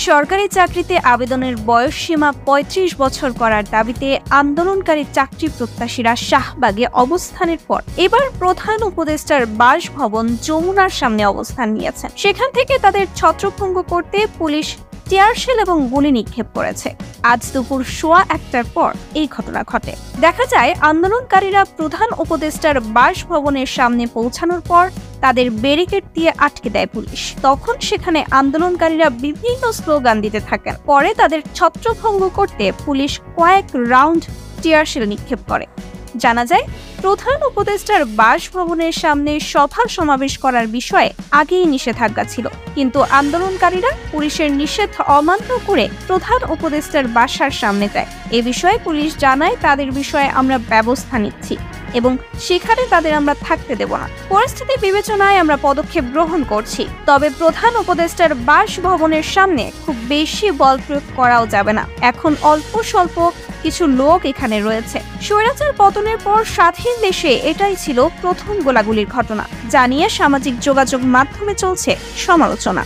সরকারি চাকরিতে আবেদনের বয়সসীমা ৩৫ বছর করার দাবিতে আন্দোলনকারী চাকরি প্রত্যাশীরা শাহবাগে অবস্থানের পর এবার প্রধান উপদেষ্টার বাসভবন যমুনার সামনে অবস্থান নিয়েছেন। সেখান থেকে তাদের ছত্রভঙ্গ করতে পুলিশ টিয়ারশেল এবং গুলি নিক্ষেপ করেছে। আজ দুপুর ১:১টার পর এই ঘটনা ঘটে। দেখা যায় আন্দোলনকারীরা প্রধান উপদেষ্টার বাসভবনের সামনে পৌঁছানোর পর তাদের ব্যারিকেড দিয়ে আটকে দেয় পুলিশ। তখন সেখানে আন্দোলনকারীরা বিভিন্ন স্লোগান দিতে থাকেন। পরে তাদের ছত্রভঙ্গ করতে পুলিশ কয়েক রাউন্ড টিয়ারশেল নিক্ষেপ করে। জানা যায়, প্রধান উপদেষ্টার বাসভবনের সামনে সভা সমাবেশ করার বিষয়ে আগেই নিষেধাজ্ঞা ছিল, কিন্তু আন্দোলনকারীরা পুলিশের নিষেধ অমান্য করে প্রধান উপদেষ্টার বাসার সামনে যায়। এ বিষয়ে পুলিশ জানায়, তাদের বিষয়ে আমরা ব্যবস্থা নিচ্ছি এবং সেখানে তাদের আমরা থাকতে দেব না। পরিস্থিতি বিবেচনায় আমরা পদক্ষেপ গ্রহণ করছি, তবে প্রধান উপদেষ্টার বাসভবনের সামনে খুব বেশি বল প্রয়োগ করাও যাবে না। এখন অল্প স্বল্প কিছু লোক এখানে রয়েছে। স্বৈরাচার পতনের পর স্বাধীন দেশে এটাই ছিল প্রথম গোলাগুলির ঘটনা, যা নিয়ে সামাজিক যোগাযোগ মাধ্যমে চলছে সমালোচনা।